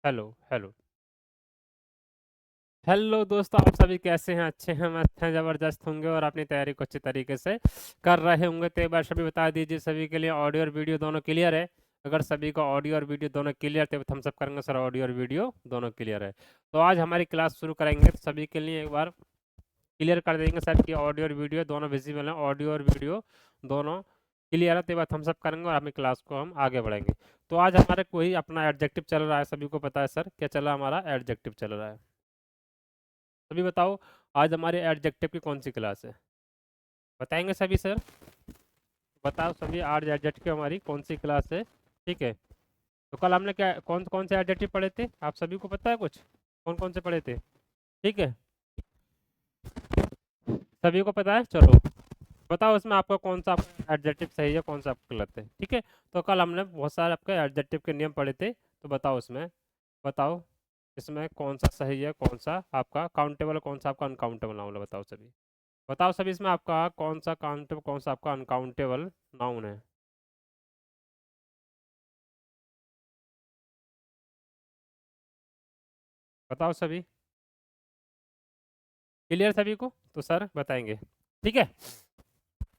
Hello hello hello दोस्तों, आप सभी कैसे हैं? अच्छे हैं, मस्त हैं, जबरदस्त होंगे और अपनी तैयारी को अच्छी तरीके से कर रहे होंगे। तो एक बार सभी बता दीजिए, सभी के लिए ऑडियो और वीडियो दोनों क्लियर है? अगर सभी को ऑडियो और वीडियो दोनों क्लियर थे तो हम सब करेंगे सर, ऑडियो और वीडियो दोनों क्लियर है। तो आज हमारी क्लास शुरू करेंगे, तो सभी के लिए एक बार क्लियर कर देंगे सर कि ऑडियो और वीडियो दोनों विजिबल हैं, ऑडियो और वीडियो दोनों क्लियर है। तो बात हम सब करेंगे और अपनी क्लास को हम आगे बढ़ेंगे। तो आज हमारे कोई अपना एडजेक्टिव चल रहा है, सभी को पता है सर क्या चल रहा है? हमारा एडजेक्टिव चल रहा है। सभी बताओ, आज हमारे एडजेक्टिव की कौन सी क्लास है? बताएंगे सभी सर? बताओ सभी, आज एडजेक्टिव की हमारी कौन सी क्लास है? ठीक है। तो कल हमने क्या कौन कौन से एडजेक्टिव पढ़े थे, आप सभी को पता है कुछ? कौन कौन से पढ़े थे? ठीक है, सभी को पता है, चलो बताओ इसमें आपका कौन सा एडजेक्टिव सही है, कौन सा आपका गलत है। ठीक है, तो कल हमने बहुत सारे आपके एडजेक्टिव के नियम पढ़े थे, तो बताओ इसमें, बताओ इसमें कौन सा सही है, कौन सा आपका काउंटेबल, कौन सा आपका अनकाउंटेबल नाउन है। बताओ सभी, बताओ सभी इसमें आपका कौन सा काउंटेबल, कौन सा आपका अनकाउंटेबल नाउन है। बताओ सभी, क्लियर सभी को? तो सर बताएंगे, ठीक है,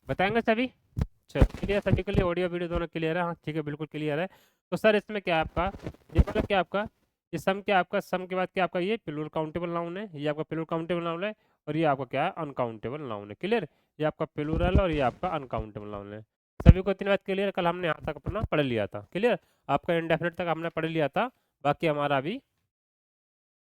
बताएंगे सभी। चलो क्लियर सभी के लिए, ऑडियो वीडियो दोनों क्लियर है? हाँ ठीक है, बिल्कुल क्लियर है। तो सर इसमें क्या है आपका, ये मतलब क्या आपका, ये सम क्या आपका, सम के बाद क्या आपका, ये प्लूरल काउंटेबल नाउन है, ये आपका प्लूरल काउंटेबल नाउन है। और ये आपका क्या है, अनकाउंटेबल नाउन है। क्लियर? ये आपका प्लूरल और ये आपका अनकाउंटेबल नाउन है। सभी को इतनी बात क्लियर? कल हमने यहाँ तक अपना पढ़ लिया था। क्लियर? आपका इंडेफिनिट तक हमने पढ़ लिया था, बाकी हमारा अभी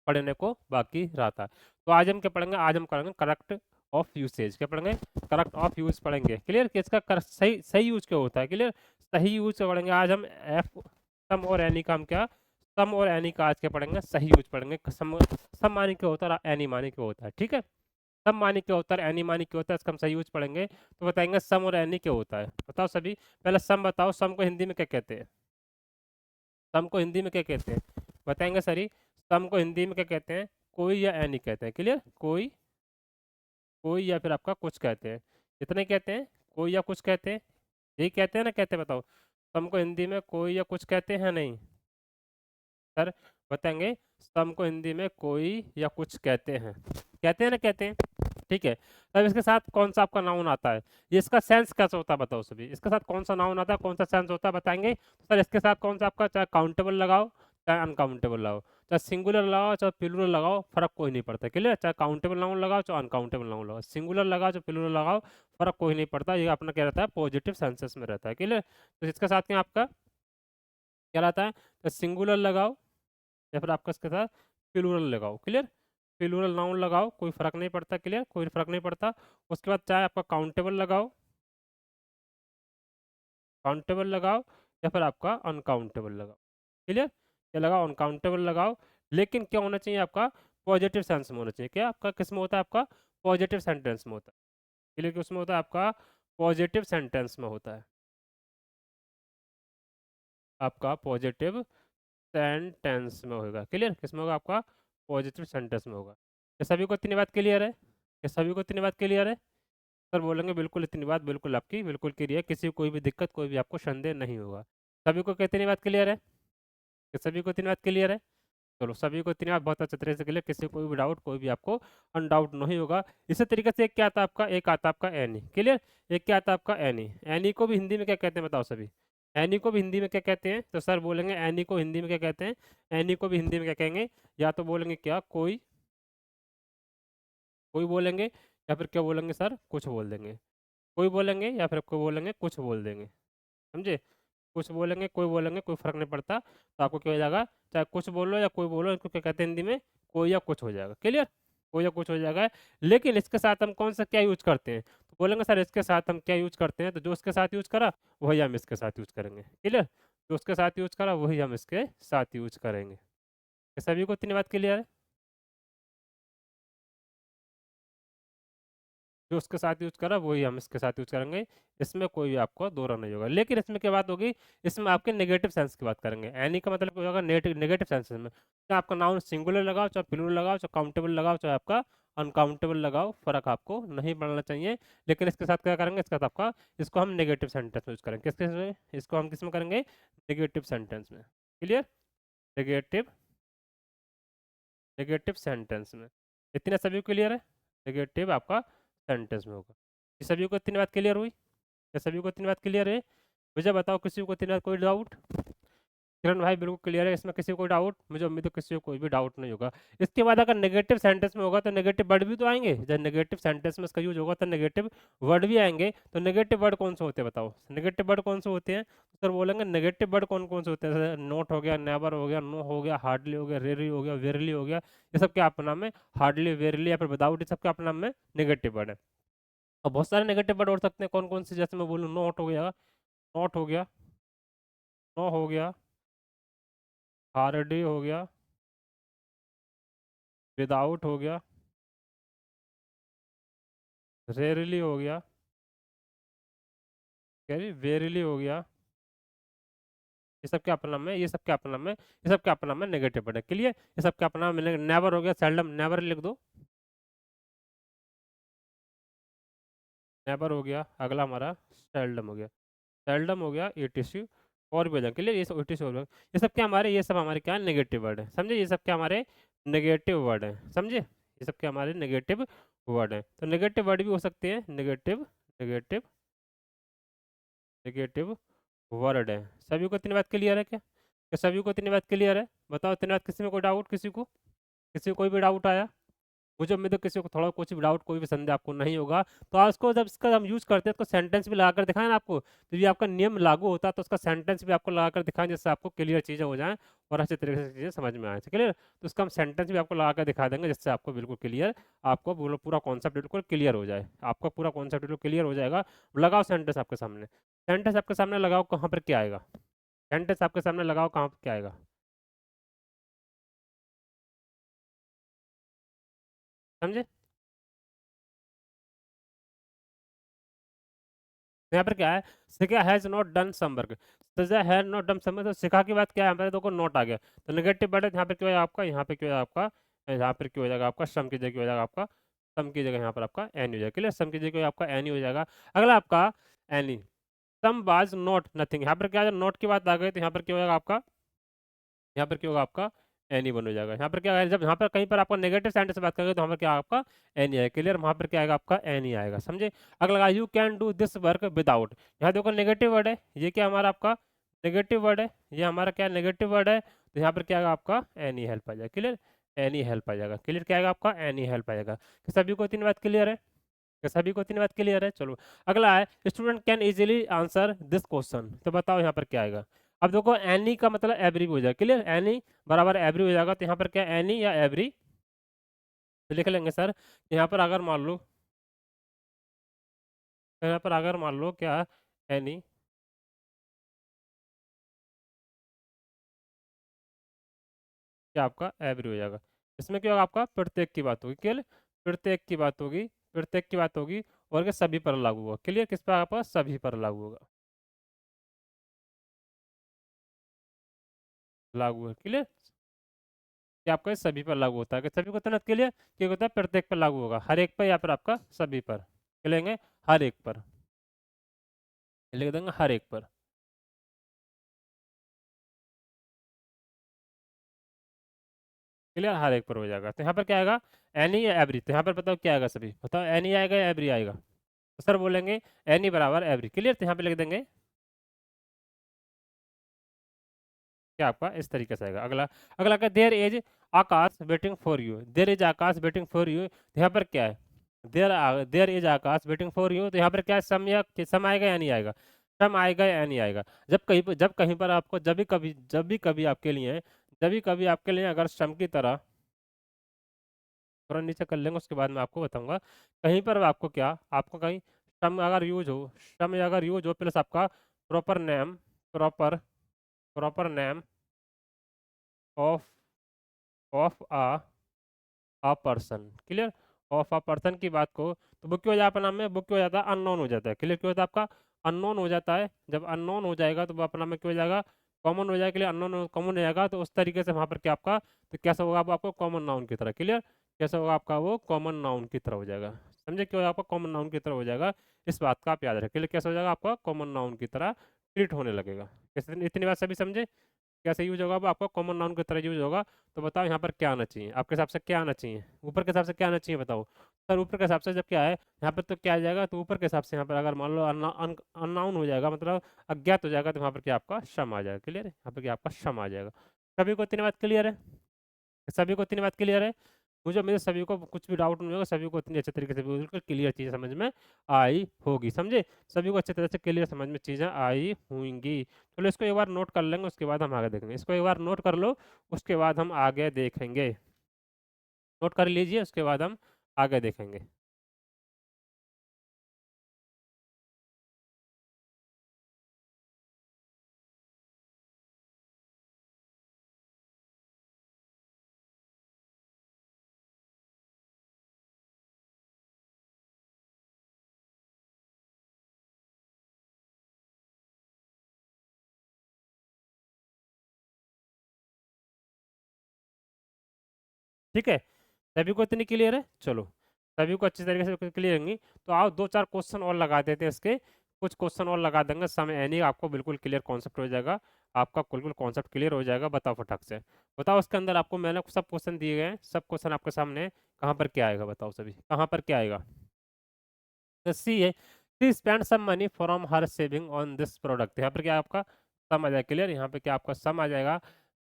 पढ़ने को बाकी रहा था। तो आज हम क्या पढ़ेंगे, आज हम करेंगे करेक्ट ऑफ यूसेज। क्या पढ़ेंगे? करेक्ट ऑफ यूज पढ़ेंगे। क्लियर? कि इसका सही सही यूज क्या होता है। क्लियर? सही यूज पढ़ेंगे आज हम। एफ सम और एनी का हम क्या, सम और एनी का आज क्या पढ़ेंगे, सही यूज पढ़ेंगे। सम मानी क्या होता है और एनी मानी क्या होता है। ठीक है, सम मानी क्या होता है, एनी मानी क्या होता है, इसका हम सही यूज पढ़ेंगे। तो बताएंगे सम और एनी क्या होता है। बताओ सभी, पहले सम बताओ, सम को हिंदी में क्या कहते हैं? सम को हिंदी में क्या कहते हैं? बताएंगे सर? सम को हिंदी में क्या कहते हैं? कोई या एनी कहते हैं। क्लियर? कोई, कोई या फिर आपका कुछ कहते हैं। इतने कहते हैं, कोई या कुछ कहते हैं, यही कहते हैं ना? कहते हैं, बताओ। सम को हिंदी में कोई या कुछ कहते हैं, नहीं सर? बताएंगे, सम को हिंदी में कोई या कुछ कहते हैं, कहते हैं ना? कहते हैं। ठीक है, तब इसके साथ कौन सा आपका नाउन आता है? ये इसका सेंस कैसा होता है, बताओ सभी। इसके साथ कौन सा नाउन आता है, कौन सा सेंस होता है, बताएंगे। तो सर इसके साथ कौन सा आपका, चाहे काउंटेबल लगाओ चाहे अनकाउंटेबल लगाओ, चाहे सिंगुलर लगाओ चाहे प्लूरल लगाओ, फर्क कोई नहीं पड़ता। क्लियर? चाहे काउंटेबल नाउन लगाओ चाहे अनकाउंटेबल नाउन लगाओ, सिंगुलर लगाओ चाहे प्लूरल लगाओ, फर्क कोई नहीं पड़ता। ये अपना क्या रहता है, पॉजिटिव सेंसेस में रहता है। क्लियर? तो इसके साथ में आपका क्या रहता है, तो सिंगुलर लगाओ या फिर आपका इसके साथ प्लूरल लगाओ। क्लियर? प्लूरल नाउन लगाओ, कोई फर्क नहीं पड़ता। क्लियर? कोई फर्क नहीं पड़ता। उसके बाद चाहे आपका काउंटेबल लगाओ, काउंटेबल लगाओ या फिर आपका अनकाउंटेबल लगाओ। क्लियर? क्या लगाओ, अनकाउंटेबल लगाओ, लेकिन क्या होना चाहिए आपका, पॉजिटिव सेंस में होना चाहिए। क्या आपका किस में होता है, आपका पॉजिटिव सेंटेंस में होता है। क्लियर? कि उसमें होता है आपका पॉजिटिव सेंटेंस में होता है, आपका पॉजिटिव सेंटेंस में होगा। क्लियर? किसमें होगा, आपका पॉजिटिव सेंटेंस में होगा। क्या सभी को इतनी बात क्लियर है? क्या सभी को इतनी बात क्लियर है? सर बोलेंगे बिल्कुल, इतनी बात बिल्कुल आपकी बिल्कुल क्लियर है, किसी को कोई भी दिक्कत, कोई भी आपको संदेह नहीं होगा। सभी को कितनी बात क्लियर है? कि सभी को इतनी बात क्लियर है? चलो सभी को इतनी बात बहुत अच्छे तरीके से क्लियर, किसी को कोई भी डाउट, कोई भी आपको अनडाउट नहीं होगा। इसी तरीके से एक क्या आता है आपका, एक आता है आपका एनी। क्लियर? एक क्या आता है आपका एनी। एनी को भी हिंदी में क्या कहते हैं, बताओ सभी? एनी को भी हिंदी में क्या कहते हैं? तो सर बोलेंगे एनी को हिंदी में क्या कहते हैं? एनी को भी हिंदी में क्या कहेंगे? या तो बोलेंगे क्या, कोई, कोई बोलेंगे, या फिर क्या बोलेंगे सर, कुछ बोल देंगे। कोई बोलेंगे या फिर कोई बोलेंगे, कुछ बोल देंगे। समझे? कुछ बोलेंगे, कोई बोलेंगे, कोई फर्क नहीं पड़ता। तो आपको क्या हो जाएगा, चाहे कुछ बोलो या कोई बोलो, इनको क्या कहते हैं हिंदी में, कोई या कुछ हो जाएगा। क्लियर? कोई या कुछ हो जाएगा। लेकिन इसके साथ हम कौन सा क्या यूज करते हैं? तो बोलेंगे सर इसके साथ हम क्या यूज करते हैं, तो जो उसके साथ यूज करा वही हम इसके साथ यूज करेंगे। क्लियर? जो उसके साथ यूज करा वही हम इसके साथ यूज करेंगे। क्या सभी को इतनी बात क्लियर है? जो उसके साथ यूज करा वही हम इसके साथ यूज करेंगे। इसमें कोई भी आपको दोहरा नहीं होगा। लेकिन इसमें क्या बात होगी, इसमें आपके नेगेटिव सेंस की बात करेंगे। एनी का मतलब क्या होगा, नेगेटिव सेंस में। चाहे आपका नाउन सिंगुलर लगाओ चाहे प्लूरल लगाओ, चाहे काउंटेबल लगाओ चाहे आपका अनकाउंटेबल लगाओ, फर्क आपको नहीं पड़ना चाहिए। लेकिन इसके साथ क्या करेंगे, इसके साथ आपका, इसको हम नेगेटिव सेंटेंस में यूज करेंगे। किसके में? इसको हम किस में करेंगे, नेगेटिव सेंटेंस में। क्लियर? नेगेटिव नेगेटिव सेंटेंस में। इतना सभी को क्लियर है? नेगेटिव आपका सेंटेंस में होगा। ये सभी को इतनी बात क्लियर हुई? क्या सभी को इतनी बात क्लियर है? मुझे बताओ किसी को इतनी बात कोई डाउट? किरण भाई बिल्कुल क्लियर है, इसमें किसी को डाउट? मुझे उम्मीद है किसी को कोई भी डाउट नहीं होगा। इसके बाद अगर नेगेटिव सेंटेंस में होगा तो नेगेटिव वर्ड भी तो आएंगे। जब नेगेटिव सेंटेंस में इसका यूज होगा तो नेगेटिव वर्ड भी आएंगे। तो नेगेटिव वर्ड कौन से होते हैं बताओ? नेगेटिव वर्ड कौन से होते हैं? तो सर बोलेंगे नेगेटिव वर्ड कौन कौन से होते हैं? जैसे नॉट हो गया, नेवर हो गया, नो हो गया, हार्डली हो गया, रेयरली हो गया, वेरली हो गया। ये सब क्या अपना में? हार्डली, वेरली या फिर विदाउट, ये सब क्या अपना में नेगेटिव वर्ड है। और बहुत सारे नेगेटिव वर्ड हो सकते हैं। कौन कौन से? जैसे मैं बोलूँ नॉट हो गया, नॉट हो गया, नो हो गया, हार्डली हो गया, विदाउट हो गया, रेयरली हो गया, क्या जी, वेरली हो गया। ये सब क्या अपना नाम है? ये सब क्या अपना नाम है? ये सब क्या अपना नाम है? नेगेटिव वर्ड है। क्लियर? ये सब क्या अपना नाम है? नेवर हो गया, सेल्डम, नेवर लिख दो, नेवर हो गया। अगला हमारा सेल्डम हो गया, सेल्डम हो गया, ईटीसी और भी हो जाए। क्लियर? ये सब ईटीसी और ये सब क्या हमारे? ये सब हमारे क्या नेगेटिव वर्ड है, समझे? ये सब क्या हमारे नेगेटिव वर्ड है, समझे? ये सब क्या हमारे नेगेटिव वर्ड है। तो नेगेटिव वर्ड भी हो सकते हैं, नेगेटिव, नेगेटिव, नेगेटिव वर्ड है। सभी को इतनी बात क्लियर है क्या? क्या सभी को इतनी बात क्लियर है? बताओ इतनी बात, किसी में कोई डाउट? किसी को, किसी को कोई भी डाउट आया? मुझे उम्मीद है किसी को थोड़ा कुछ भी डाउट, कोई भी संदेह आपको नहीं होगा। तो आज को जब इसका हम यूज करते हैं तो सेंटेंस भी लगाकर दिखाएं ना आपको, तो ये आपका नियम लागू होता है तो उसका सेंटेंस भी आपको लगाकर दिखाएं, जिससे आपको क्लियर चीज़ें हो जाएं और अच्छे तरीके से चीज़ें समझ में आए। क्लियर? तो उसका हम सेंटेंस भी आपको लगाकर दिखा देंगे, जिससे आपको बिल्कुल क्लियर, आपको पूरा कॉन्सेप्ट बिल्कुल क्लियर हो जाए। आपका पूरा कॉन्सेप्ट बिल्कुल क्लियर हो जाएगा। लगाओ सेंटेंस आपके सामने, सेंटेंस आपके सामने लगाओ, कहाँ पर क्या आएगा? सेंटेंस आपके सामने लगाओ, कहाँ पर क्या आएगा? समझे? यहाँ पर क्या है? सिका has not done some work, सजा हैज नॉट डन सम। तो सिका की बात क्या है? यहाँ पर देखो नॉट आ गया, तो नेगेटिव वर्ड है। यहाँ पर क्यों है आपका? यहाँ पे क्यों है आपका? यहाँ पर क्यों हो जाएगा आपका? सम की जगह क्यों हो जाएगा आपका? सम की जगह यहाँ पर आपका एनी हो जाएगा। क्लियर? सम की जगह आपका एनी हो जाएगा। अगला आपका any, some was not nothing. यहाँ पर क्या है? नॉट की बात आ गई तो यहाँ पर क्या हो जाएगा आपका? यहाँ पर क्या होगा आपका? एनी बन हो जाएगा। यहाँ पर क्या है? जब यहाँ पर कहीं पर आपका नेगेटिव सेंटेंस बात करेंगे तो यहाँ पर क्या आपका? एनी है। क्लियर? वहाँ पर क्या आएगा आपका? एनी आएगा। समझे? अगला you can do this work without, यहाँ देखो नेगेटिव वर्ड है, ये क्या हमारा आपका नेगेटिव वर्ड है, ये हमारा क्या नेगेटिव वर्ड है। तो यहाँ पर क्या आएगा आपका? एनी हेल्प आ जाएगा। क्लियर? एनी हेल्प आ जाएगा। क्लियर? क्या आएगा आपका? एनी हेल्प आ जाएगा। कि सभी को इतनी बात क्लियर है? कि सभी को इतनी बात क्लियर है? चलो अगला है student can easily answer this question. तो बताओ यहाँ पर क्या आएगा? अब देखो एनी का मतलब एवरी हो जाएगा। क्लियर? एनी बराबर एवरी हो जाएगा। तो यहाँ पर क्या एनी या एवरी तो लिख लेंगे सर। यहाँ पर अगर मान लो, यहाँ पर अगर मान लो क्या एनी, क्या आपका एवरी हो जाएगा। इसमें क्या होगा आपका? प्रत्येक की बात होगी। क्लियर? प्रत्येक की बात होगी, प्रत्येक की बात होगी। और क्या? सभी पर लागू होगा। क्लियर? किस पर आपका? सभी पर लागू होगा, लागू है। क्लियर? कि आपका ये सभी पर लागू होता है। कि सभी को तनत के लिए क्या होता है? प्रत्येक पर लागू होगा, हर एक पर या फिर आपका सभी पर। क्या लेंगे? हर एक पर, लिख देंगे हर एक पर। क्लियर? हर एक पर हो जाएगा। तो यहाँ पर क्या आएगा? एनी या एवरी। तो यहाँ पर बताओ क्या आएगा? सभी बताओ, एनी आएगा या एवरी आएगा? तो सर बोलेंगे एनी बराबर एवरी। क्लियर? तो यहाँ पे लिख देंगे क्या आपका इस तरीके से आएगा। अगला, अगला का there is Akash waiting for you, there is Akash waiting for you. तो यहाँ पर क्या है? There is Akash waiting for you. तो यहाँ पर क्या है? सम या सम आएगा या नहीं आएगा? सम आएगा या नहीं आएगा? जब कहीं पर आपको जब भी कभी आपके लिए, जब भी कभी आपके लिए अगर सम की तरह, थोड़ा नीचे कर लेंगे उसके बाद मैं आपको बताऊंगा। कहीं पर आपको क्या, आपको कहीं सम अगर यूज हो, सम अगर यूज हो प्लस आपका proper name, proper proper name of of a person. Clear? Of a person की बात को तो बुक क्यों हो जाता है अपना में? बुक क्यों हो जाता है? अननोन हो जाता है। क्लियर? क्यों होता है आपका? अननोन हो जाता है। जब अननोन हो जाएगा तो वो अपना में क्यों हो जाएगा? कॉमन हो जाएगा। के लिए अननोन कॉमन हो जाएगा तो उस तरीके से वहाँ पर क्या आपका, तो कैसा होगा? वो आपको कॉमन नाउन की तरह। क्लियर? कैसा होगा आपका? वो कॉमन नाउन की तरह हो जाएगा। समझे? क्यों आपका कॉमन नाउन की तरह हो जाएगा? इस बात का आप याद रखें। क्लियर? कैसा हो जाएगा आपका? कॉमन नाउन की तरह ट्रीट होने लगेगा। कैसे? इतनी बात सभी समझे? कैसे यूज होगा? वो आपका कॉमन नाउन की तरह यूज होगा। तो बताओ यहाँ पर क्या आना चाहिए? आपके हिसाब से क्या आना चाहिए? ऊपर के हिसाब से क्या आना चाहिए बताओ? सर ऊपर के हिसाब से जब क्या है यहाँ पर, तो क्या आ जाएगा? तो ऊपर के हिसाब से यहाँ पर अगर मान लो अननाउन हो जाएगा, मतलब अज्ञात हो जाएगा, तो वहाँ पर क्या आपका शम आ जाएगा। क्लियर है? यहाँ पर क्या आपका शम आ जाएगा। सभी को इतनी बात क्लियर है? सभी को इतनी बात क्लियर है? मुझे मेरे सभी को कुछ भी डाउट नहीं होगा, सभी को इतनी अच्छे तरीके से बिल्कुल क्लियर चीज़ें समझ में आई होगी। समझे? सभी को अच्छे तरह से क्लियर समझ में चीज़ें आई होंगी। चलो इसको एक बार नोट कर लेंगे, उसके बाद हम आगे देखेंगे। इसको एक बार नोट कर लो, उसके बाद हम आगे देखेंगे। नोट कर लीजिए, उसके बाद हम आगे देखेंगे। ठीक है? सभी को इतनी क्लियर है? चलो, सभी को अच्छी तरीके से क्लियर होंगी। तो आओ दो चार क्वेश्चन और लगा देते हैं इसके। कुछ क्वेश्चन और लगा देंगे, समय यानी आपको बिल्कुल क्लियर कॉन्सेप्ट हो जाएगा। आपका बिल्कुल कॉन्सेप्ट क्लियर हो जाएगा। बताओ फटाक से। बताओ उसके अंदर आपको मैंने सब क्वेश्चन दिए गए हैं, सब क्वेश्चन आपके सामने हैं। कहाँ पर क्या आएगा? बताओ सभी, कहाँ पर क्या आएगा? तो सी है, she spend some money from her saving on this product. यहाँ पर क्या आपका सम आ जाएगा। क्लियर? यहाँ पे क्या आपका सम आ जाएगा।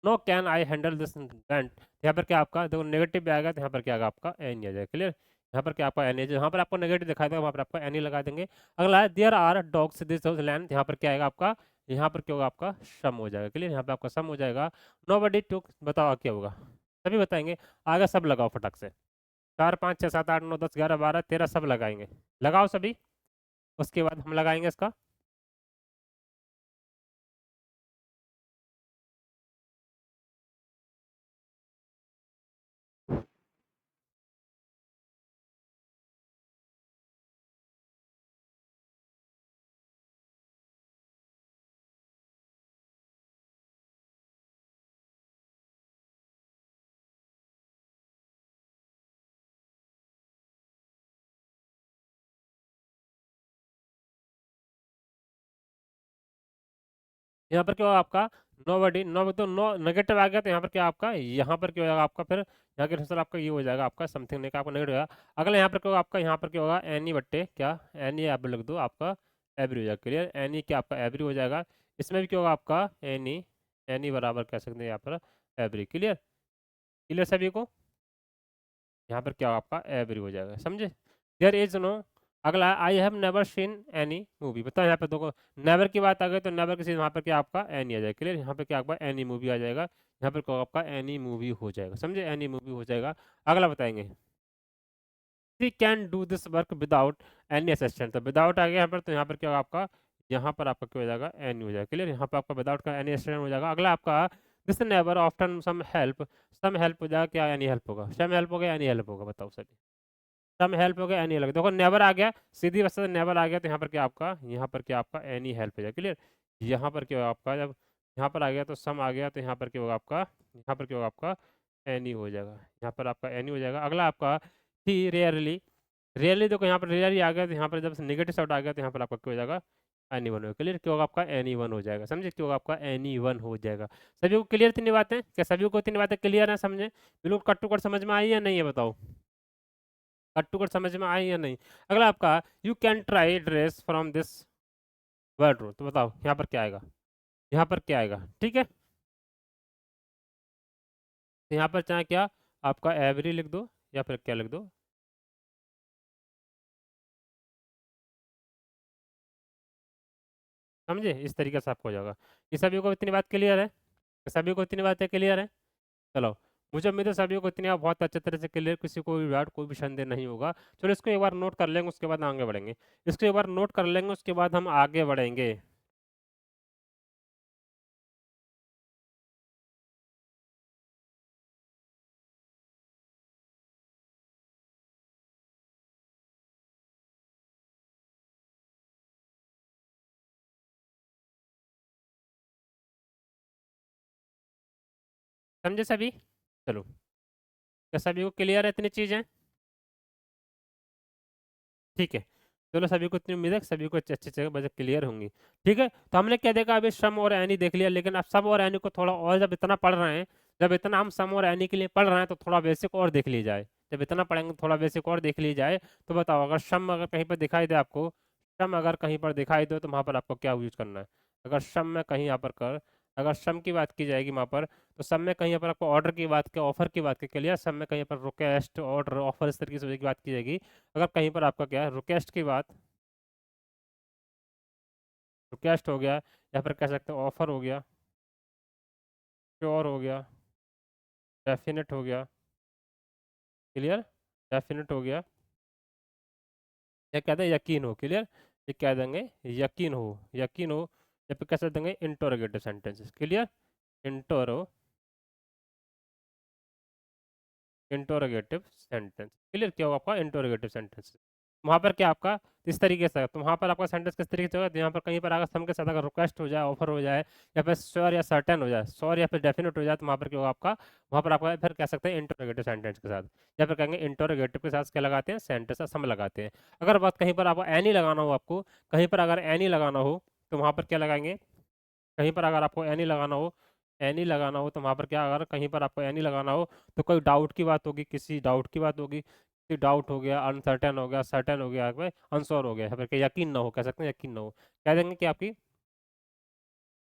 No can I handle this rent. यहाँ पर क्या आपका देखो नेगेटिव भी आएगा, तो यहाँ पर क्या आएगा आपका एनी आ जाएगा। क्लियर? यहाँ पर क्या आपका एनी, यहाँ पर आपको नेगेटिव दिखाई देगा, वहाँ पर आपका एनी लगा देंगे। अगला है there are dogs this land. यहाँ पर क्या आएगा आपका? यहाँ पर क्या होगा आपका? सम हो जाएगा। क्लियर? यहाँ पे आपका सम हो जाएगा। नो बडी टुक। बताओ क्या होगा? सभी बताएंगे। आगे सब लगाओ फटाक से। 4 5 6 7 8 9 10 11 12 13 सब लगाएंगे। लगाओ सभी। उसके बाद हम लगाएंगे इसका। यहाँ पर क्या होगा आपका? नो बडी, नो तो नो नेगेटिव आ गया, तो यहाँ पर क्या आपका? यहाँ पर क्या होगा आपका? फिर यहाँ के अनुसार आपका ये हो जाएगा आपका समथिंग नहीं का आपका नेगेटिव होगा। अगला यहाँ पर क्या होगा आपका? यहाँ पर क्या होगा? एनी बट्टे क्या एनी आप लिख दो, आपका एवरी हो जाएगा। क्लियर? एनी क्या आपका एवरी हो जाएगा। इसमें भी क्या होगा आपका? एनी, एनी बराबर कह सकते हैं यहाँ पर एवरी। क्लियर? क्लियर सभी को? यहाँ पर क्या आपका एवरी हो जाएगा। समझे? There is no. अगला I have never seen any movie. बताओ यहाँ पे देखो, नेवर की बात आ गई तो नेवर किसी वहाँ पर क्या आपका एनी आ जाएगा। क्लियर? यहाँ पे क्या आपका एनी मूवी आ जाएगा। यहाँ पर क्या आपका एनी मूवी हो जाएगा। समझे? एनी मूवी हो जाएगा। अगला बताएंगे, we can do this work without any assistant. तो विदाउट आ गया यहाँ पर, तो यहाँ पर क्या होगा आपका? यहाँ पर आपका क्या हो जाएगा? एनी हो जाएगा। क्लियर? यहाँ पर आपका विदाउट का एनी असिस्टेंट हो जाएगा। अगला आपका this never often some help. Some help हो जाएगा, क्या एनी हेल्प होगा? सम हेल्प हो गया, एनी हेल्प होगा? बताओ सर। सम हेल्प हो गया, एनी हेल्प। देखो नेवर आ गया, सीधी वजह से नेवर आ गया, तो यहाँ पर क्या आपका? यहाँ पर क्या आपका? एनी हेल्प हो जाएगा। क्लियर? यहाँ पर क्या होगा आपका? जब यहाँ पर आ गया तो सम आ गया, तो यहाँ पर क्या होगा आपका? यहाँ पर क्या होगा आपका? एनी हो जाएगा। यहाँ पर आपका एनी हो जाएगा। अगला आपका ही रेयरली। रेयरली देखो यहाँ पर रेयरली आ गया, तो यहाँ पर जब नेगेटिव साउंड आ गया, तो यहाँ पर आपका क्या हो जाएगा? एनी वन हो। क्लियर? क्या होगा आपका? एनी वन हो जाएगा। समझे? क्या होगा आपका? एनी वन हो जाएगा। सभी को क्लियर इतनी बातें? क्या सभी को इतनी बातें क्लियर है? समझे? बिल्कुल कट टू कट समझ में आई या नहीं है? बताओ, कट टू कट समझ में आई या नहीं? अगला आपका you can try dress from this wardrobe. तो बताओ यहाँ पर क्या आएगा? यहाँ पर क्या आएगा? ठीक है? तो यहाँ पर चाहे क्या आपका एवरी लिख दो, या फिर क्या लिख दो? समझे? इस तरीके से आपको हो जाएगा। ये सभी को इतनी बात क्लियर है? सभी को इतनी बातें क्लियर है? चलो, मुझे उम्मीद है सभी को इतनी आप बहुत अच्छे तरह से क्लियर, किसी को भी डाउट कोई भी संदेह नहीं होगा। चलो इसको एक बार नोट कर लेंगे, उसके बाद आगे बढ़ेंगे। इसको एक बार नोट कर लेंगे, उसके बाद हम आगे बढ़ेंगे। समझे सभी? चलो, क्या सभी को क्लियर है इतनी चीजें? ठीक है। चलो सभी को इतनी उम्मीद है कि सभी को अच्छे अच्छे से बजट क्लियर होंगी। ठीक है, तो हमने क्या देखा अभी, सम और एनी देख लिया, लेकिन अब सम और एनी को थोड़ा और, जब इतना पढ़ रहे हैं, जब इतना हम सम और एनी के लिए पढ़ रहे हैं, तो थोड़ा बेसिक और देख ली जाए। जब इतना पढ़ेंगे थोड़ा बेसिक और देख ली जाए। तो बताओ, अगर सम अगर कहीं पर दिखाई दे आपको, सम अगर कहीं पर दिखाई दे, तो वहां पर आपको क्या यूज करना है? अगर सम में कहीं यहाँ पर कर, अगर सम की बात की जाएगी वहां पर, तो सब में कहीं पर आपको ऑर्डर की बात की, ऑफर की बात की, क्लियर, सब में कहीं पर रिक्वेस्ट, ऑर्डर, ऑफर, इस तरीके से की बात की जाएगी। अगर कहीं पर आपका क्या है, रिक्वेस्ट की बात, रिक्वेस्ट हो गया, या फिर कह सकते हैं ऑफर हो गया, श्योर हो गया, डेफिनेट हो गया, क्लियर, डेफिनेट हो गया, या कहते हैं यकीन हो, क्लियर, ये कह देंगे यकीन हो, यकीन हो, या फिर कैसे देंगे interrogative sentences, clear, intro interrogative sentence, clear, क्या होगा आपका इंटरोगेटिव सेंटेंस। वहां पर क्या आपका इस तरीके से, तो वहां पर आपका सेंटेंस किस तरीके से होगा, तो यहाँ पर कहीं पर अगर सम के साथ अगर रिक्वेस्ट हो जाए, ऑफर हो जाए, या फिर श्योर या सर्टेन हो जाए, श्योर या फिर डेफिनेट हो जाए, तो वहां पर क्या होगा आपका, वहां पर आपका फिर कह सकते हैं इंटरोगेटिव सेंटेंस के साथ, या फिर कहेंगे इंटरोगेटिव के साथ क्या लगाते हैं, सेंटेंस का सम लगाते हैं। अगर बात कहीं पर आपको एनी लगाना हो, आपको कहीं पर अगर एनी लगाना हो, तो वहां पर क्या लगाएंगे, कहीं पर अगर आपको एनी लगाना हो, एनी लगाना हो, तो वहां पर क्या, अगर कहीं पर आपको एनी लगाना हो, तो कोई डाउट की बात होगी, किसी डाउट की बात होगी, किसी डाउट हो गया, अनसर्टेन हो गया, सर्टेन हो गया, अनश्योर हो गया, या फिर कि यकीन ना हो, कह सकते हैं यकीन ना हो, कह देंगे कि आपकी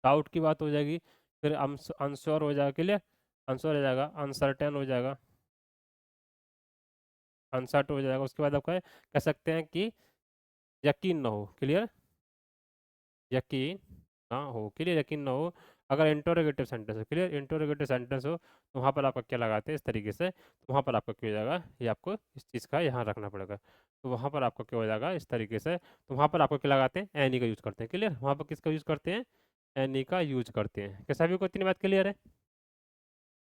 डाउट की बात हो जाएगी, फिर अनश्योर हो जाएगा, क्लियर, अनश्योर हो जाएगा, अनसर्टेन हो जाएगा, अनसर्ट हो जाएगा, उसके बाद आपका कह सकते हैं कि यकीन ना हो, क्लियर, यकीन ना हो, क्लियर, यकीन ना हो। अगर इंटरोगेटिव सेंटेंस है, क्लियर, इंटरोगेटिव सेंटेंस हो, तो वहाँ पर आपका क्या लगाते हैं इस तरीके से, तो वहाँ पर आपका क्या हो जाएगा, ये आपको इस चीज़ का यहाँ रखना पड़ेगा, तो वहाँ पर आपका क्या हो जाएगा इस तरीके से, तो वहाँ पर आपको क्या लगाते हैं, एनी का यूज़ करते हैं, क्लियर, वहाँ पर किसका यूज़ करते हैं, एनी का यूज करते हैं। क्या सभी को इतनी बात क्लियर है?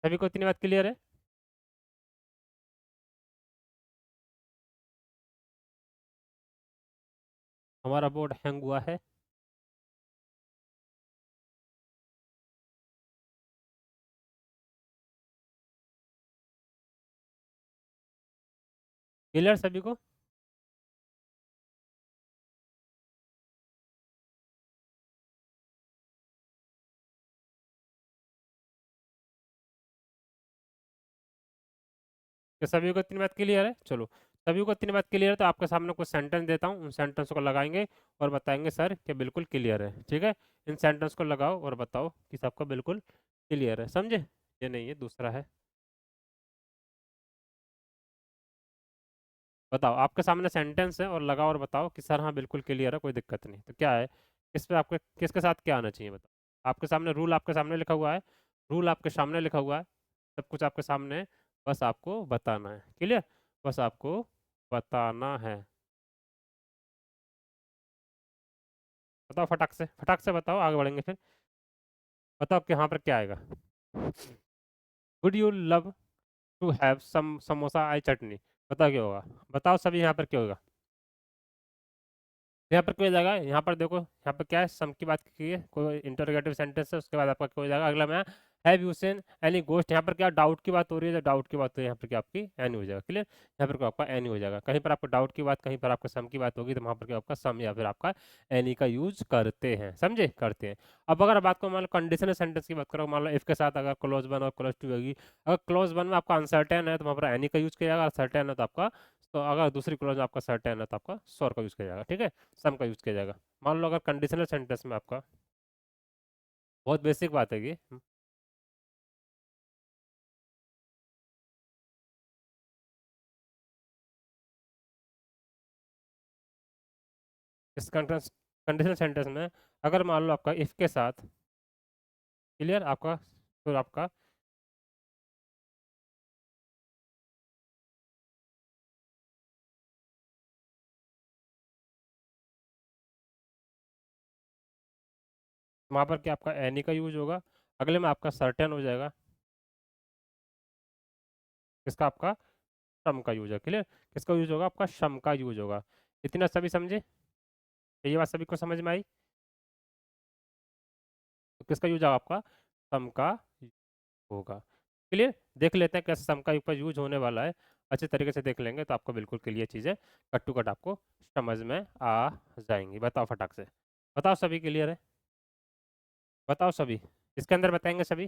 सभी को इतनी बात क्लियर है? हमारा बोर्ड हैंग हुआ है? क्लियर सभी को? क्या सभी को इतनी बात क्लियर है? चलो, सभी को इतनी बात क्लियर है, तो आपके सामने कुछ सेंटेंस देता हूँ, उन सेंटेंस को लगाएंगे और बताएंगे सर कि बिल्कुल क्लियर है, ठीक है। इन सेंटेंस को लगाओ और बताओ कि सबको बिल्कुल क्लियर है, समझे? ये नहीं है, दूसरा है। बताओ, आपके सामने सेंटेंस है और लगाओ और बताओ कि सर हाँ बिल्कुल क्लियर है, कोई दिक्कत नहीं, तो क्या है, किस पे आपके, किसके साथ क्या आना चाहिए, बताओ। आपके सामने रूल आपके सामने लिखा हुआ है, रूल आपके सामने लिखा हुआ है, सब कुछ आपके सामने है, बस आपको बताना है, क्लियर, बस आपको बताना है। बताओ फटाक से बताओ, आगे बढ़ेंगे फिर। बताओ कि यहाँ पर क्या आएगा। Would you love to have some samosa I chutney? बताओ क्या होगा, बताओ सभी, यहाँ पर क्या होगा, यहाँ पर क्या हो जाएगा, यहाँ पर देखो, यहाँ पर क्या है, सम की बात की है, कोई इंटरोगेटिव सेंटेंस है, उसके बाद आपका क्या हो जाएगा, अगला में have you seen any ghost, यहाँ पर क्या डाउट की बात हो रही है, जब डाउट की बात हो रही है, यहाँ पर क्या आपकी एनी हो जाएगा, क्लियर, यहाँ पर क्या आपका एनी हो जाएगा, कहीं पर आपको डाउट की बात, कहीं पर आपका सम की बात होगी, तो वहाँ पर क्या आपका सम या फिर आपका एनी का यूज करते हैं, समझे, करते हैं। अब अगर बात को मान लो कंडीशनल सेंटेंस की बात करो, मान लो इफ के साथ अगर क्लोज वन और क्लोज टू होगी, अगर क्लोज वन में आपका अनसर्टेन है, तो वहाँ पर एनी का यूज किया जाएगा, सर्टेन है तो आपका, तो अगर दूसरी क्लोज में आपका सर्टेन है, तो आपका श्योर का यूज किया जाएगा, ठीक है, सम का यूज किया जाएगा। मान लो अगर कंडीशनल सेंटेंस में आपका, बहुत बेसिक बात है ये, इस कंडीशनल सेंटेंस में अगर मान लो आपका इफ के साथ, क्लियर, आपका तो आपका वहाँ पर क्या आपका एनी का यूज होगा, अगले में आपका सर्टेन हो जाएगा, किसका, आपका सम का यूज है, क्लियर, किसका यूज होगा, आपका सम का यूज होगा। इतना सभी समझे? तो ये बात सभी को समझ में आई? तो किसका यूज होगा, आपका सम का होगा, क्लियर, देख लेते हैं कैसे सम का ऊपर यूज होने वाला है, अच्छे तरीके से देख लेंगे तो आपको बिल्कुल क्लियर चीज़ें कट टू कट आपको समझ में आ जाएंगी। बताओ फटाक से, बताओ सभी क्लियर है, बताओ सभी, इसके अंदर बताएंगे सभी।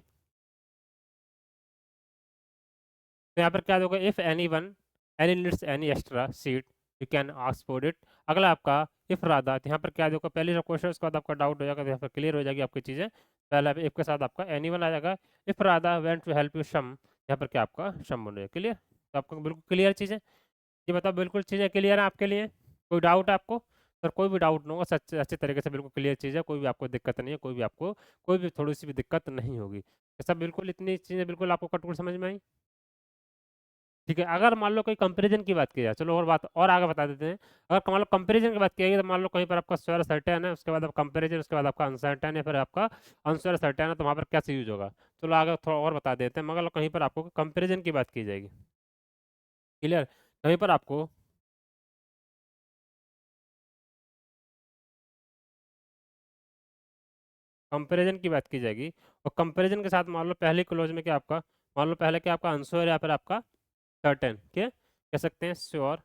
तो यहाँ पर क्या होगा, if any one any needs any extra seat you can ask for it. अगला आपका इफ राधा, तो यहाँ पर क्या होगा, पहले जो क्वेश्चन उसके बाद आपका डाउट हो जाएगा, तो यहाँ पर क्लियर हो जाएगी आपकी चीज़ें। पहला इफ के साथ आपका एनी वन आ जाएगा, if Radha went to help you शम, यहाँ पर क्या आपका शम बन जाएगा। क्लियर, तो आपको बिल्कुल क्लियर चीज़ें, ये बताओ बिल्कुल चीज़ें क्लियर है आपके लिए, कोई डाउट है आपको? सर कोई भी डाउट ना होगा, सच अच्छे तरीके से बिल्कुल क्लियर चीज़ है, कोई भी आपको दिक्कत नहीं है, कोई भी आपको कोई भी थोड़ी सी भी दिक्कत नहीं होगी। सब बिल्कुल इतनी चीज़ें बिल्कुल आपको कटोर समझ में आई? ठीक है, अगर मान लो कोई कंपैरिजन की बात की जाए, चलो और बात और आगे बता देते हैं। अगर मान लो कंपैरिजन की बात की जाएगी, तो मान लो कहीं पर आपका स्वर सर्टेन है, उसके बाद आप कंपैरिजन, उसके बाद आपका अनसर्टेन है, फिर आपका अनस्वर सर्टेन है, तो वहाँ पर कैसे यूज होगा? चलो आगे थोड़ा और बता देते हैं, मगर कहीं पर आपको कंपैरिजन की बात की जाएगी, क्लियर, कहीं पर आपको कंपैरिजन की बात की जाएगी, और कंपैरिजन के साथ मान लो पहले क्लोज में क्या आपका, मान लो पहले क्या आपका अनश्योर या फिर आपका सर्टेन, क्या कह सकते हैं, श्योर,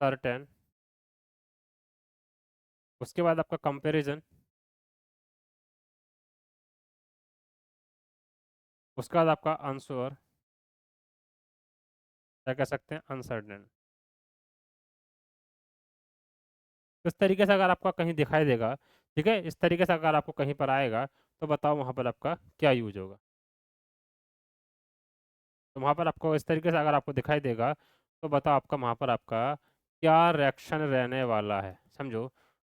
सर्टेन, उसके बाद आपका कंपैरिजन, उसके बाद आपका अनश्योर, क्या कह सकते हैं, अनसर्टेन। तो इस तरीके से अगर आपका कहीं दिखाई देगा, ठीक है, इस तरीके से अगर आपको कहीं पर आएगा, तो बताओ वहाँ पर आपका क्या यूज होगा? तो वहाँ पर आपको इस तरीके से अगर आपको दिखाई देगा, तो बताओ आपका वहाँ पर आपका क्या रिएक्शन रहने वाला है, समझो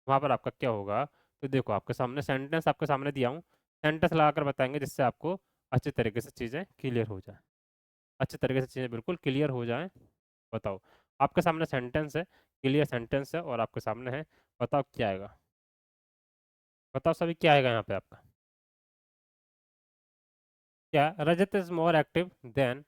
वहाँ पर आपका क्या होगा। तो देखो आपके सामने सेंटेंस आपके सामने दिया हूँ, सेंटेंस लगाकर बताएंगे जिससे आपको अच्छे तरीके से चीज़ें क्लियर हो जाए, अच्छे तरीके से चीज़ें बिल्कुल क्लियर हो जाएं। बताओ, आपके सामने सेंटेंस है, क्लियर सेंटेंस है, और आपके सामने है, बताओ क्या आएगा, बताओ सभी क्या आएगा यहाँ पे आपका, क्या रजत is more active then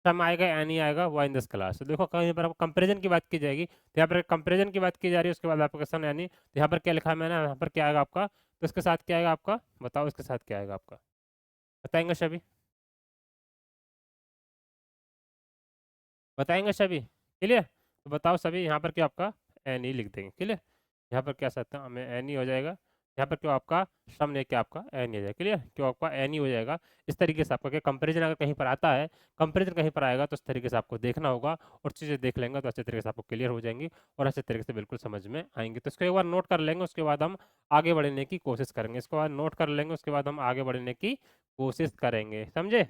some आएगा, एनी आएगा, वाई इन दिस क्लास। तो देखो कहीं पर आपको कंपैरिजन की बात की जाएगी, तो यहाँ पर कंपैरिजन की बात की जा रही है, उसके बाद आपका क्वेश्चन एनी, तो यहाँ पर क्या लिखा है मैंने, यहाँ पर क्या आएगा आपका, तो इसके साथ क्या आएगा आपका, बताओ इसके साथ क्या आएगा आपका, बताएंगे सभी, बताएंगे सभी, क्लियर, तो बताओ सभी, यहाँ पर क्या आपका एनी लिख देंगे, क्लियर, यहाँ पर क्या सकते हैं हमें एनी हो जाएगा, यहाँ पर क्यों आपका सामने क्या आपका एनी हो जाएगा, क्लियर, क्यों आपका एनी हो जाएगा। इस तरीके से आपका क्या कंपैरिजन अगर कहीं पर आता है, कंपैरिजन कहीं पर आएगा, तो इस तरीके से आपको देखना होगा, और चीज़ें देख लेंगे तो अच्छे तरीके से आपको क्लियर हो जाएंगी, और अच्छे तरीके से बिल्कुल समझ में आएंगे। तो इसको एक बार नोट कर लेंगे, उसके बाद हम आगे बढ़ने की कोशिश करेंगे, इसको बाद नोट कर लेंगे, उसके बाद हम आगे बढ़ने की कोशिश करेंगे, समझे,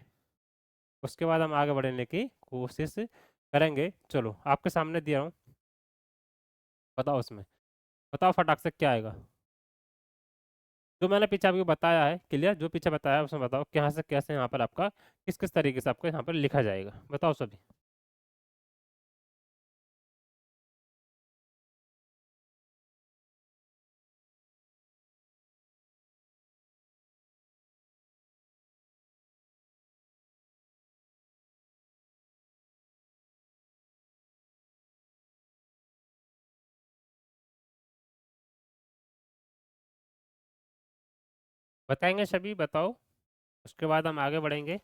उसके बाद हम आगे बढ़ने की कोशिश करेंगे। चलो आपके सामने दिया हूँ, बताओ उसमें, बताओ फटाक से क्या आएगा, जो मैंने पीछे आपको बताया है, क्लियर, जो पीछे बताया है उसमें बताओ कहाँ से कैसे यहाँ पर आपका किस किस तरीके से आपको यहाँ पर लिखा जाएगा, बताओ सभी। बताएंगे सभी, बताओ, उसके बाद हम आगे बढ़ेंगे।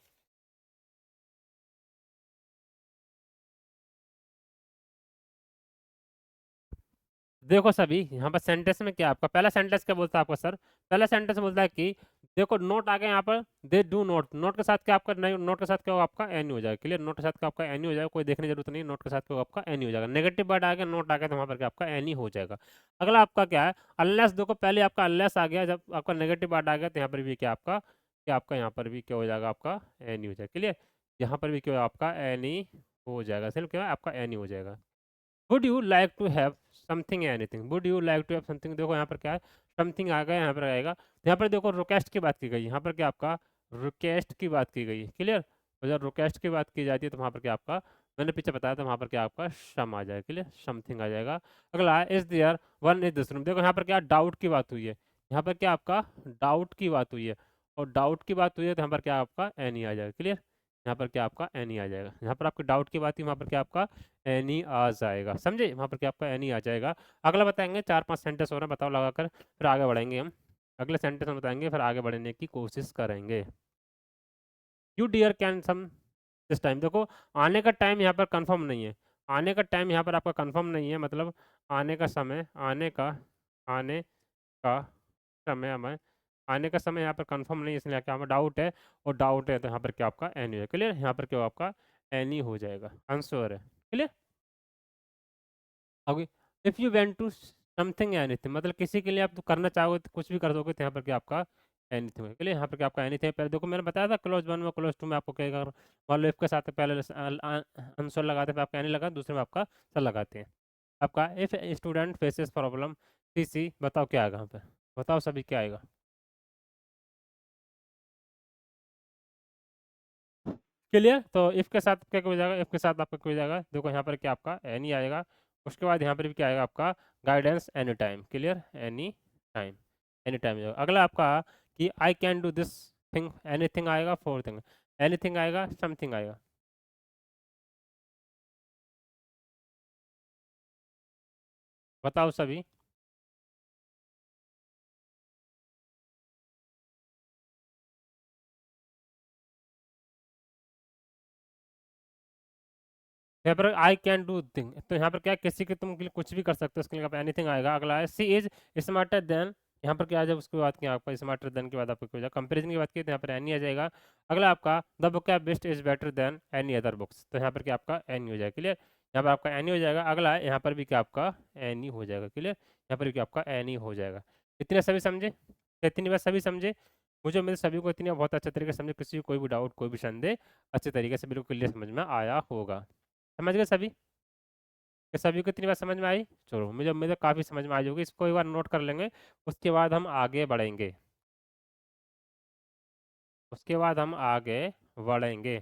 देखो सभी, यहाँ पर सेंटेंस में क्या आपका पहला सेंटेंस क्या बोलता है आपका सर, पहला सेंटेंस बोलता है कि देखो नोट आ गया यहाँ पर, दे डू नोट, नोट के साथ क्या आपका नहीं, नोट के साथ क्या होगा आपका एनी हो जाएगा, क्लियर, नोट के साथ क्या आपका एनी हो जाएगा, कोई देखने की जरूरत नहीं, नोट के साथ क्या होगा आपका एनी हो जाएगा, नेगेटिव वर्ड आ गया, नोट आ गया, तो वहाँ पर क्या आपका एनी हो जाएगा। अगला आपका क्या है, अनलेस, देखो पहले आपका अनलेस आ गया, जब आपका नेगेटिव वर्ड आ गया, तो यहाँ पर भी क्या आपका यहाँ पर भी क्या हो जाएगा आपका एनी हो जाएगा, क्लियर, यहाँ पर भी क्या आपका एनी हो जाएगा, सिर्फ क्या है आपका एनी हो जाएगा। Would you like to have something anything, would you like to have something, देखो यहाँ पर क्या है, समथिंग आ गया, यहाँ पर आएगा, तो यहाँ पर देखो रिक्वेस्ट की बात की गई, यहाँ पर क्या आपका रिक्वेस्ट की बात की गई, क्लियर, और जब रिक्वेस्ट की बात की जाती है तो वहाँ पर क्या आपका, मैंने पीछे बताया था, वहाँ पर क्या आपका सम आ जाएगा, क्लियर, समथिंग आ जाएगा। अगला is there one is this room, देखो यहाँ पर क्या डाउट की बात हुई है, यहाँ पर क्या आपका डाउट की बात हुई है, और डाउट की बात हुई है तो यहाँ पर क्या आपका एनी आ जाएगा, क्लियर, यहाँ पर क्या आपका एनी आ जाएगा, यहाँ पर आपकी डाउट की बात थी, वहाँ पर क्या आपका एनी आ जाएगा, समझे, वहाँ पर क्या आपका एनी आ जाएगा। अगला बताएंगे, चार पांच सेंटेंस हो रहे हैं, बताओ लगाकर, फिर आगे बढ़ेंगे हम, अगले सेंटेंस में बताएंगे, फिर आगे बढ़ने की कोशिश करेंगे। You dear can some this time. देखो आने का टाइम यहाँ पर कंफर्म नहीं है, आने का टाइम यहाँ पर आपका कंफर्म नहीं है, मतलब आने का समय, आने का समय हमें, आने का समय यहाँ पर कंफर्म नहीं है, इसलिए क्या हमें डाउट है, और डाउट है तो यहाँ पर क्या आपका एनी है। क्लियर, यहाँ पर क्या आपका एनी हो जाएगा, अनश्योर है। Clear. Okay, if you went to something anything, मतलब किसी के लिए आप तो करना चाहोगे तो कुछ भी कर दोगे, तो यहाँ पर क्या आपका एनीथिंग है। क्लियर, यहाँ पर क्या आपका एनीथिंग। पहले देखो मैंने बताया था क्लोज वन में, क्लोज टू में आपको क्या, अगर मान लो इफ के साथ पहले आंसर लगाते हैं आपका एनी लगा, दूसरे में आपका सर लगाते हैं। आपका इफ स्टूडेंट फेसेस प्रॉब्लम सी सी, बताओ क्या आएगा यहाँ पे, बताओ सभी क्या आएगा। क्लियर, तो इफ के साथ क्या हो जाएगा, इफ के साथ आपका क्या हो जाएगा, देखो यहाँ पर क्या आपका एनी आएगा, उसके बाद यहाँ पर भी क्या आएगा आपका guidance any time. Clear, any time, any time. अगला आपका कि I can do this thing, anything आएगा, फोर थिंग, एनीथिंग आएगा, समथिंग आएगा। बताओ सभी। यहाँ पर आई कैन डू थिंग, तो यहाँ पर क्या है, किसी के तुम के लिए कुछ भी कर सकते हो, उसके लिए एनीथिंग आएगा। अगला है सी इज स्मार्टर देन, यहाँ पर क्या आ जाए, उसके बाद क्या आपका स्मार्टर देन के बाद आपको क्या हो जाएगा, कंपेरिजन की बात की तो यहाँ पर एनी आ जाएगा। अगला आपका द बुक है best is better than any other books, तो यहाँ पर क्या आपका एनी हो जाएगा। क्लियर, यहाँ पर आपका एनी हो जाएगा। अगला है यहाँ पर भी क्या आपका एनी हो जाएगा। क्लियर, यहाँ पर भी क्या आपका एनी हो जाएगा। इतने सभी समझे, इतनी बात सभी समझे। मुझे उम्मीद है सभी को इतनी बहुत अच्छे तरीके से समझे, किसी को कोई भी डाउट कोई भी संदेह अच्छे तरीके से बिल्कुल क्लियर समझ में आया होगा। समझ गए सभी, कि सभी को इतनी बात समझ में आई। चलो मुझे उम्मीद है काफ़ी समझ में आई होगी, इसको एक बार नोट कर लेंगे, उसके बाद हम आगे बढ़ेंगे, उसके बाद हम आगे बढ़ेंगे।